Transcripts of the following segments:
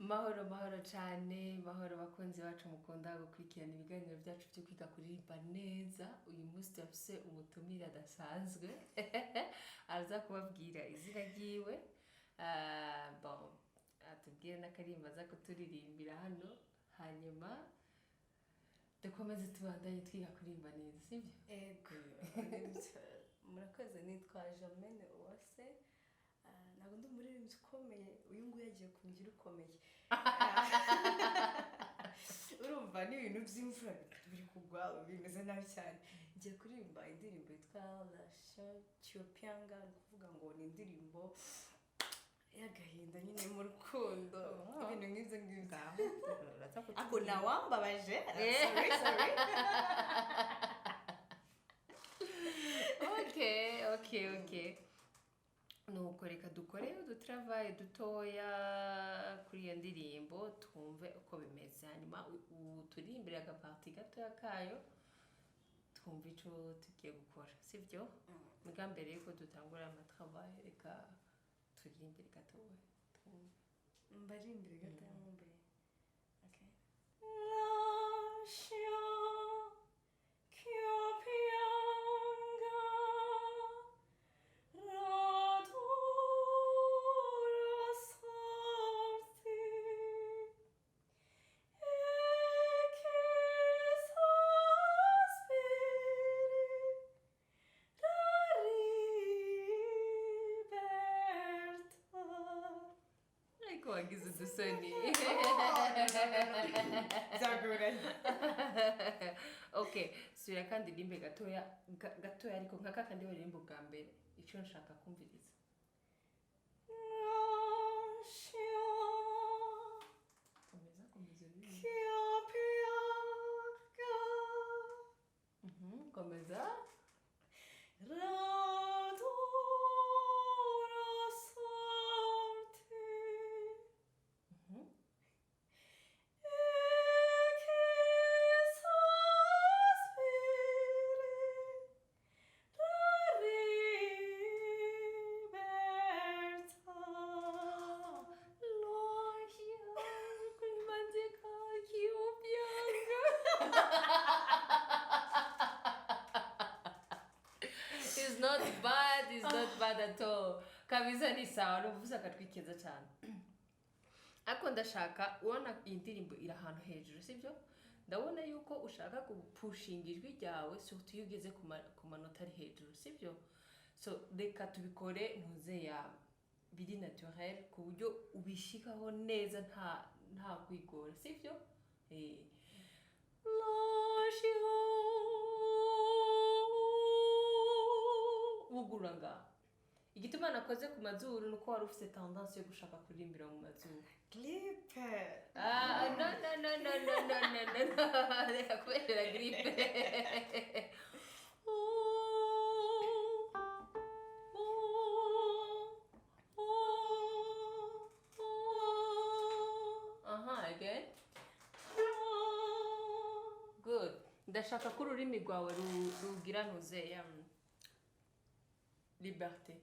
Mahoro mahoro cyane, mahoro bakunzi bacu mukunda gukurikirana ibiganiro byacu byo kwiga kuririmba neza. Uyu munsi turafise umutumire adasanzwe araza kubabwira izina ryiwe, bon atubwire n'akarimba aza kuturirimbira hano, hanyuma dukomeze tubandanye twiga kuririmba neza, sibyo? Ego, murakoze, nitwa Jamene Uwase. Ntabwo ndi umuririmbyi ukomeye, uyu nguyu yagiye kungira ukomeye. Urumva n'ibintu by'imvura biri kugwa bimeze nabi cyane. Ngiye kuririmba indirimbo yitwa La Champions, ni ukuvuga ngo ni indirimbo y'agahinda nyine mu rukundo, ibintu nk'ibyo ngibyo. Ako nawambabaje, sorry. Okay. Nuko reka dukore udutravaye dutoya kuri iyo ndirimbo twumve uko bimeze, hanyuma uturimbire agaparti gatoya kayo twumve ico tugiye gukora, sivyo? Muga mbere yuko dutangura amatravaye reka turimbire gatoya twumve. Mbarimbire gatoya mbere. Okay. Wagize udusoni. Okay, subira kandi rimbe gatoya ariko nkaka kandi waririmba bwa mbere icyo nshaka kumviriza. Komeza komeza. It's not bad at all. Kabisa ni sawa, n'uvuze akatwikeza cyane. Ako ndashaka ubona iyi ndirimbo iri ahantu hejuru, sibyo? Ndabona yuko ushaka kupushinga ijwi ryawe surtout iyo ugeze ku manota ari hejuru, sibyo? So reka tubikore ntuze ya biri naturel ku buryo ubishikaho neza nta kwigora, sibyo? Uguranga igituma nakoze ku mazuru nuko wari ufite tendance yo gushaka kuririmbira mu mazuru. Grippe. No. Reka kubera grippe. Again. Good. Ndashaka ko ururimi rwawe rugira ntuze liberté.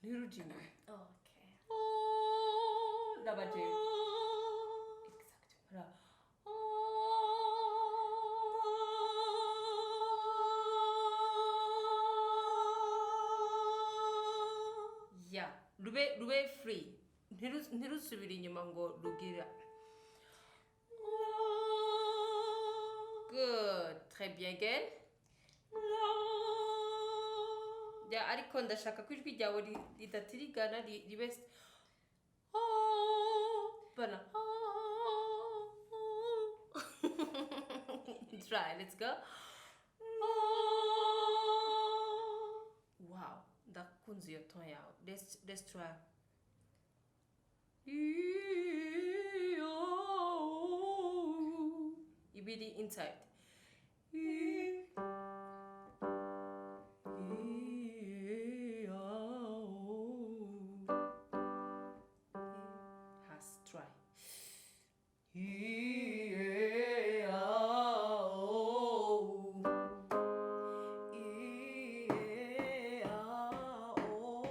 L'origine. Okay. D'abord. Exactement. Yeah. Rube free. Ntirusubira inyuma ngo rugira. Good. Très bien, again. Ya ariko ndashaka ko ijwi ryawe ridatirigana ribe bana. Try, let's go. Wow, ndakunze iyo tone yawe. Let's try. Ibiri inside. Try.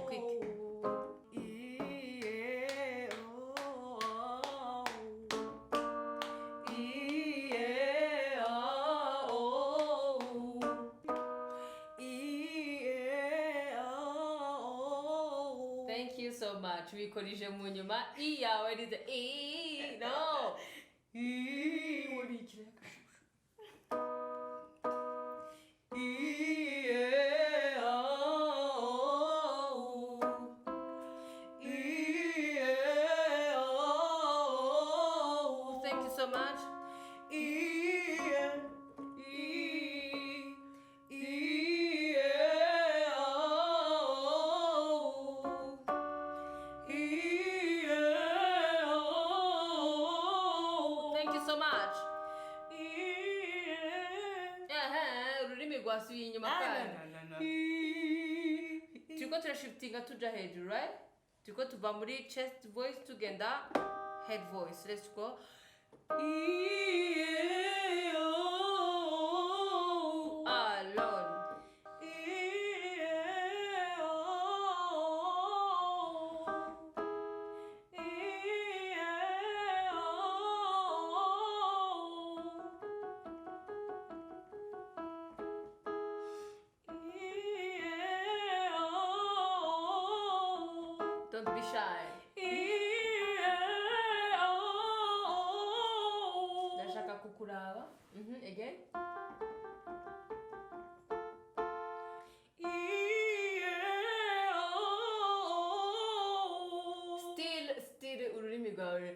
Quick. tubikorije mu nyuma i yawe ni the i no i wari ikireka thank you so much. Thank you so much. Ururimi rwasubiye inyuma kandi turiko turashiftinga tuja hejuru, right? Turiko tuva muri chest voice tugenda head voice. Let's go. Alone. Don't be shy. Ndashaka kukuraba. Again. Still ururimi rwawe.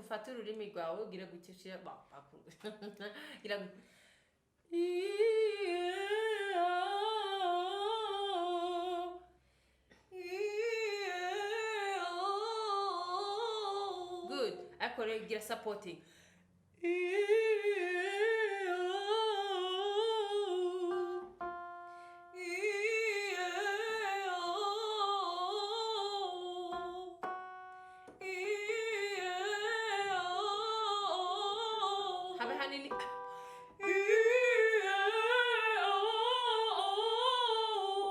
Fata ururimi rwawe ugira gukishira gira good. Akore gira supporting. Habe hanini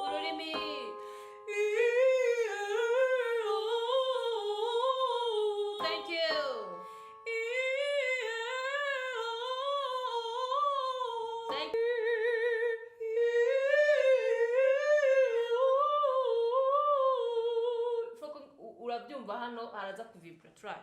ururimi. Thank you. Thank you. Urabyumva hano haraza kuvibra. Try.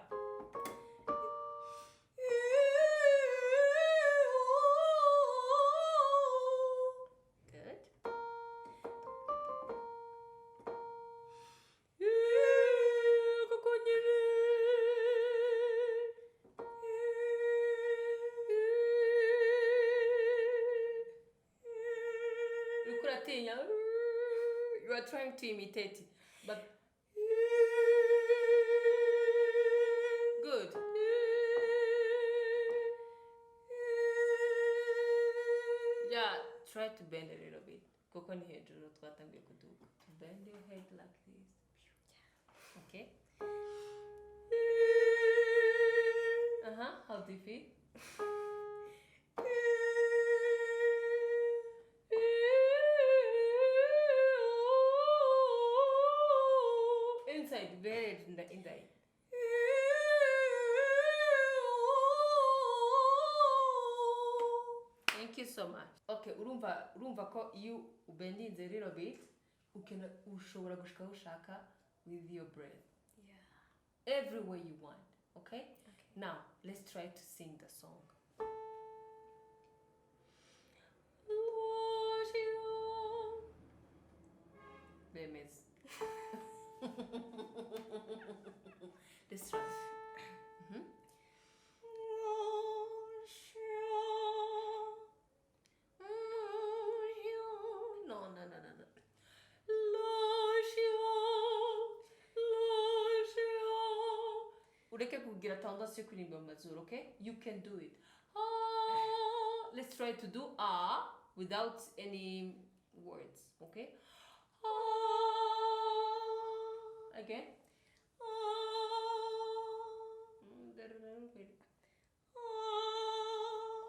Good. Ukuratinya. You are trying to imitate it, but good. Yeah, try to bend a little bit. Kuko ni hejuru twatangiye kuduka. To bend your head like this. Okay. How do you feel? Inside, very in the Thank you so much. Okay, urumva ko iyo ubendinze a little bit ushobora gushika ushaka with your breath. Yeah. Everywhere you want. Okay? Now, let's try to sing the song. Bemes. Let's try. Ureke kugira tendance yo kuririmba mu mazuru, okay? You can do it. Let's try to do without any words, okay? Again.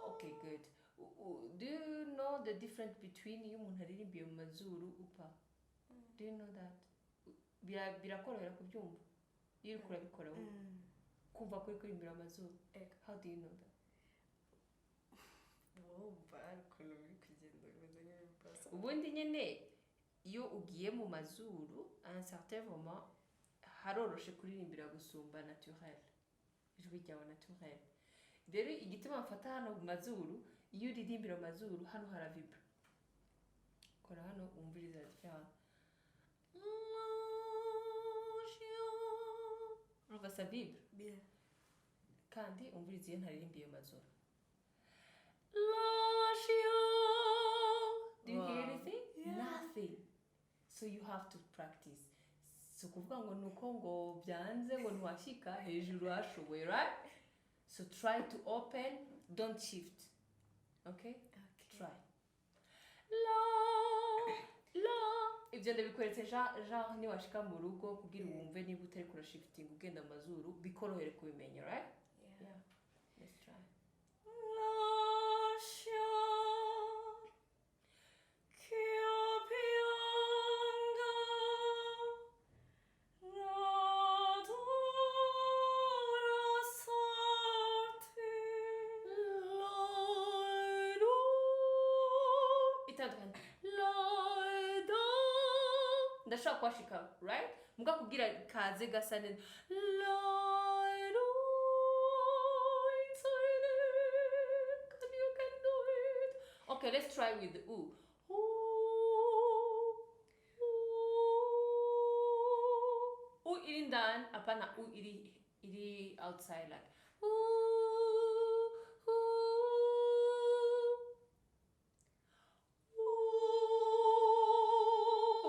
Okay, good. Do you know the difference between iyo umuntu aririmbiye mu mazuru upa? Do you know that? Birakorohera kubyumva. Iyo uriko urabikora kumva kuri kurimbira amazuru. How do you know that? wumva hari ukuntu biri kugenda bimeze nk'ibipasa. ubundi nyine iyo ugiye mu mazuru à un certain moment haroroshe kuririmbira gusumba naturel, ijwi ryawe naturel. Rero igituma mfata hano mu mazuru, iyo uririmbira mu mazuru hano haravibra, kora hano wumviriza différent. Urumva ça vibre Bien. kandi umviriza iyo ntaririmbiye mazuru. Do you hear anything? Yeah. Nothing. So you have to practice. So kuvuga ngo nuko ngo byanze ngo ntiwashika hejuru hashoboye, right? So try to open, don't shift. Okay? Try. La. Ibyo ndabikweretse genre niwashika mu rugo kugira wumve niba utari kura shifting ugenda amazuru bikorohere kubimenya, right? Yeah. Let's try. Ndashaka kwashika, right? Muga kugira kaze gasa neza. You can do it. Okay, let's try with the ooh. Ooh iri ndani, hapana ooh iri outside like.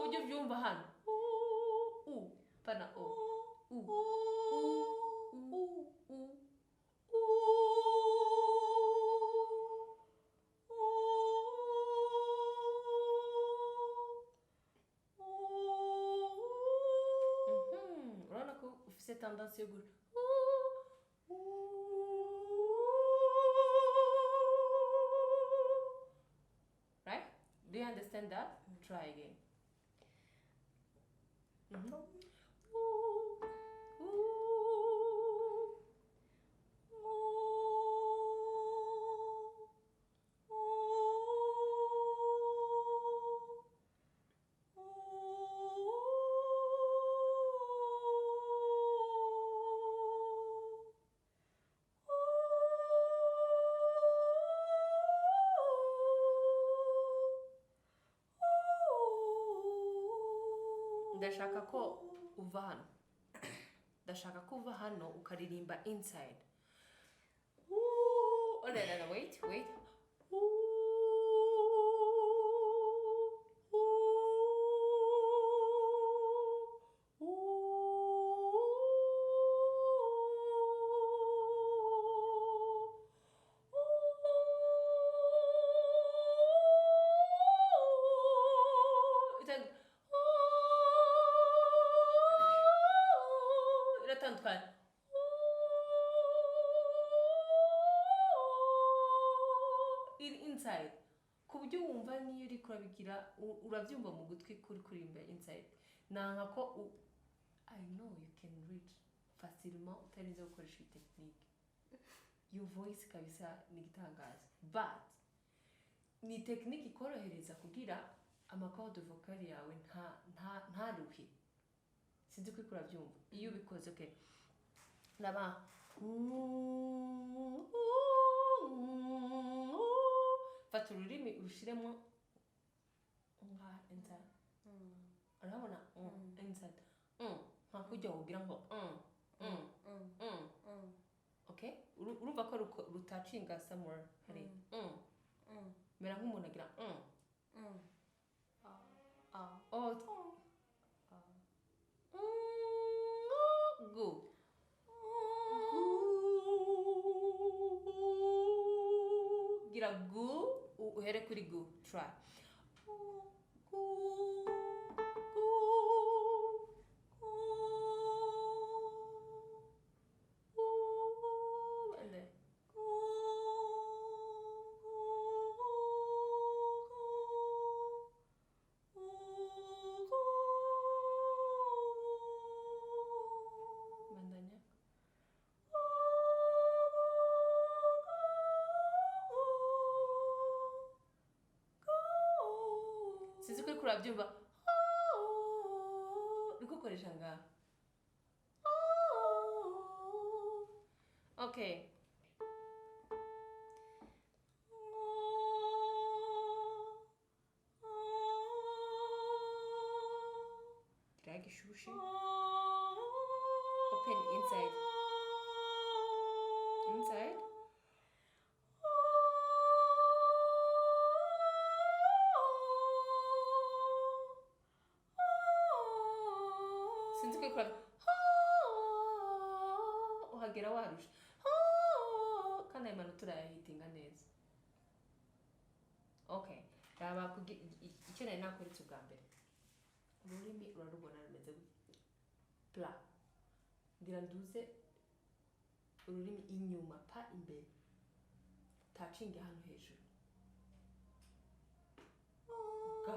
Ujye ubyumva hano. Hapana o. Urabona ko ufite tendance yo gura. Right? Do you understand that? Try again. Ndashaka ko uva hano. Ndashaka ko uva hano ukaririmba inside. Oh, no, wait. Iratandukanye. Inside ku buryo wumva niyo uri kurabigira urabyumva mu gutwi kuri kuririmba inside. Nanka ko I know you can reach facilement utarinze gukoresha iyi technique. Your voice kabisa ni gitangaza, but ni technique ikorohereza kugira amakorde vocal yawe ntaruhe. Sinzi ko kurabyumva iyo ubikoze. Okay, naba fata ururimi urushiremo nga inside. Urabona inside nka kujya ugira ngo okay, urumva ko rutacinga somewhere hari mera nk'umuntu agira go gira gu uhere kuri gu. Try and then bandanya. ko uriko urabyumva uriko ukoresha ngaha. Okay. Drag ishushe. Open inside. Inside. Sinzi ko ikora. Uhagera warusha. Kandi ayo manota urayahitinga neza. Okay. Raba icyo nari nakweretse ubwa mbere. Ururimi urarubona rumeze gutya. Pla. Ngira nduze ururimi inyuma pa imbere. Touching hano hejuru. Ga.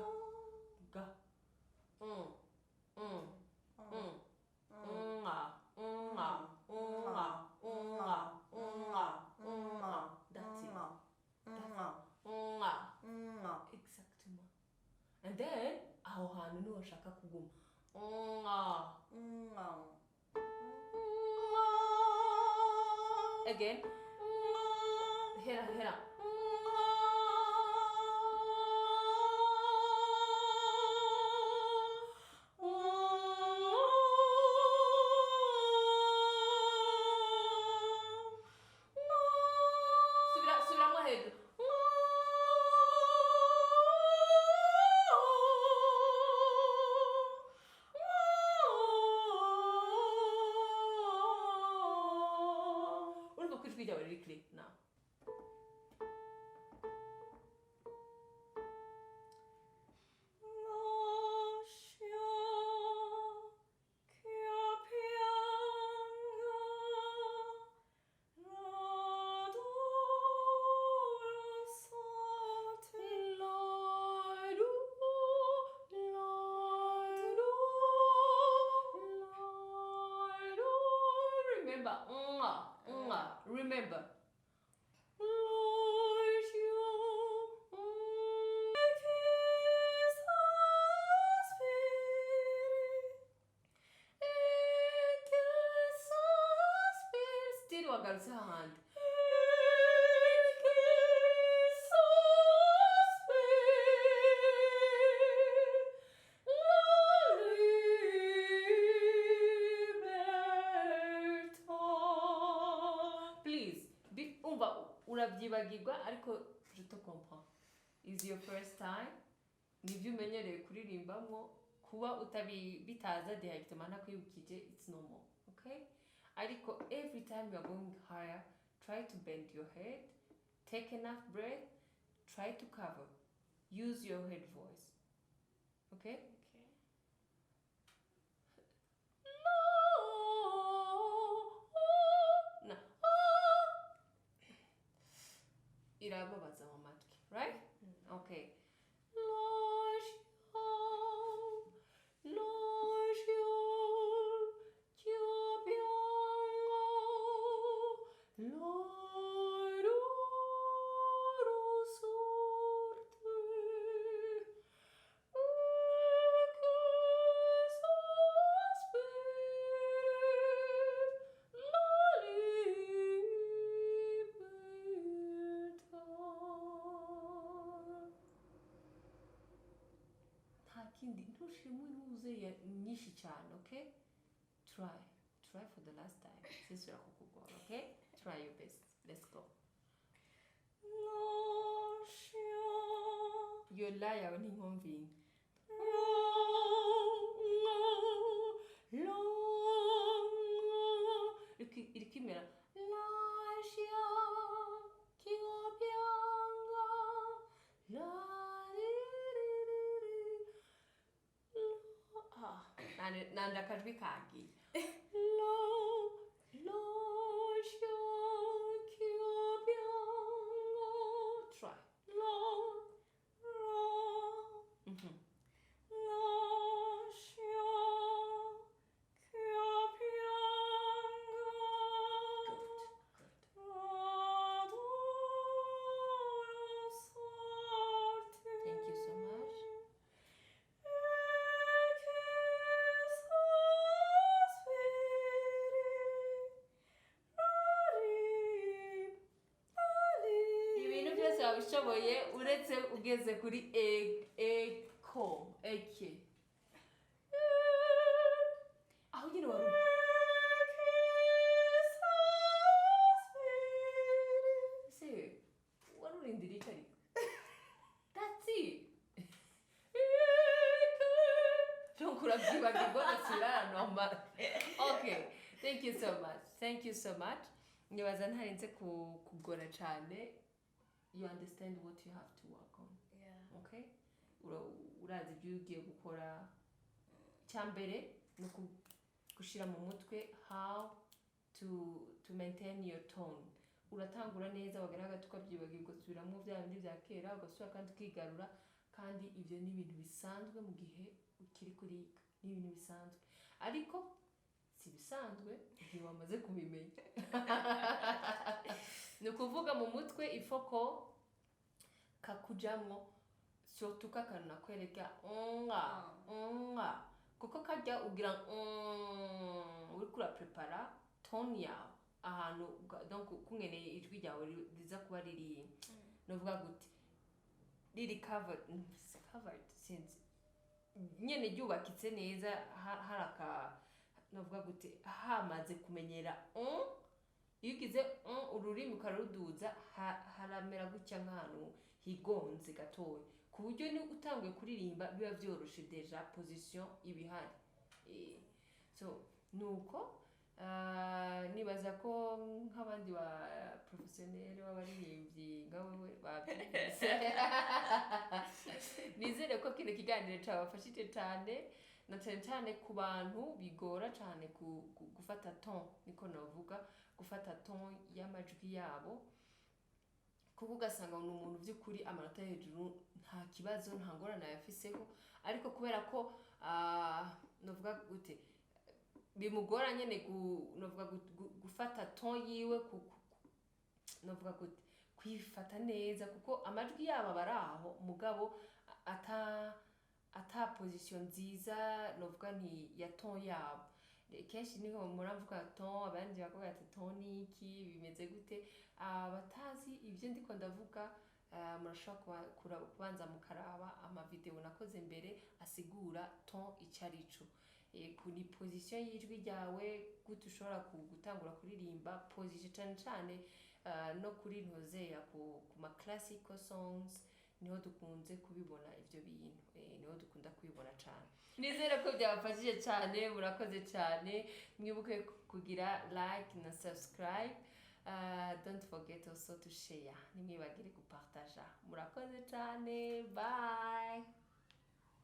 Ga. That's it. Exactement. And then aho hantu niho ushaka kuguma. Again. Hera. Subiramo hejuru. Urumva ko ijwi ryawe riri clear now. Remember. Still wagarutse hahandi. Urabyibagirwa ariko je te comprends. Is your first time? Nibyo umenyereye kuririmbamo kuba utabitaza directement nakwibukije, it's normal, okay? Ariko every time you are going higher, try to bend your head, take enough breath, try to cover. Use your head voice. Okay? Irababaza mu matwi, right? Okay. Kindi ntushimwe nuze nyinshi cyane, okay? Try for the last time. Since you're kukugora, okay? Try your best. Let's go. Your liar ni nkomvini. Irikimera. Nanda akajwi kagiye. Try. Thank you so much. wabishoboye uretse ugeze kuri eke aho nyine wari urindiriye icyo ariko that's it donc urabyibagirwa ugasubira normal. Okay, thank you so much nibaza ntarenze kugora cyane. You understand what you have to work on. Yeah. Okay, urazi ibyo ugiye gukora. Cyambere no gushira mu mutwe how to maintain your tone. Uratangura neza wagaragaza tukabyibagirwa subiramo bya bindi bya kera ugasubira kandi ukigarura, kandi ibyo ni ibintu bisanzwe mu gihe ukiri kuriga, ni ibintu bisanzwe, ariko si bisanzwe igihe wamaze kubimenya. Ni ukuvuga mu mutwe ifoko kakujamwo surtout kakana kwereka kuko kajya ugira uri kura prepara tone yawe ahantu, donc kungeneye ijwi ryawe riza kuba riri novuga gute riri covered since nyene ryubakitse neza, haraka novuga gute hamaze kumenyera iyo ugize ururimi ukaruduza haramera gutya nk'ahantu higonze gatoya, ku buryo ni utanguye kuririmba biba byoroshe deja position ibihari. So nuko nibaza ko nk'abandi ba professionnel b'abaririmbyi ngawe babyumvise. Nizere ko kino kiganiro cyabafashije cyane, na cyane ku bantu bigora cyane gufata ton, niko navuga gufata ton y'amajwi yabo, kuko ugasanga ni umuntu by'ukuri amanota hejuru nta kibazo nta ngorane yafiseho, ariko kubera ko novuga gute bimugora nyene novuga gufata ton yiwe novuga gute kwifata neza, kuko amajwi yabo baraho mugabo ata position nziza novuga nti ya ton yabo. Kenshi niho muravuga ton, abandi bavuga ati ton niki bimeze gute, batazi ibyo ndiko ndavuga. Murashobora kubanza mukaraba amavideo nakoze mbere asigura ton icarico, kuri position y'ijwi ryawe gute ushobora gutangura kuririmba position cyane no kuri ntoze ya ku ma classical songs niho dukunze kubibona ibyo bintu, niho dukunda kubibona cyane. Nizere ko byabafashije cyane, murakoze cyane, mwibuke kugira like na subscribe. Don't forget also to share, nimwibagire gupartager. Murakoze cyane, bye.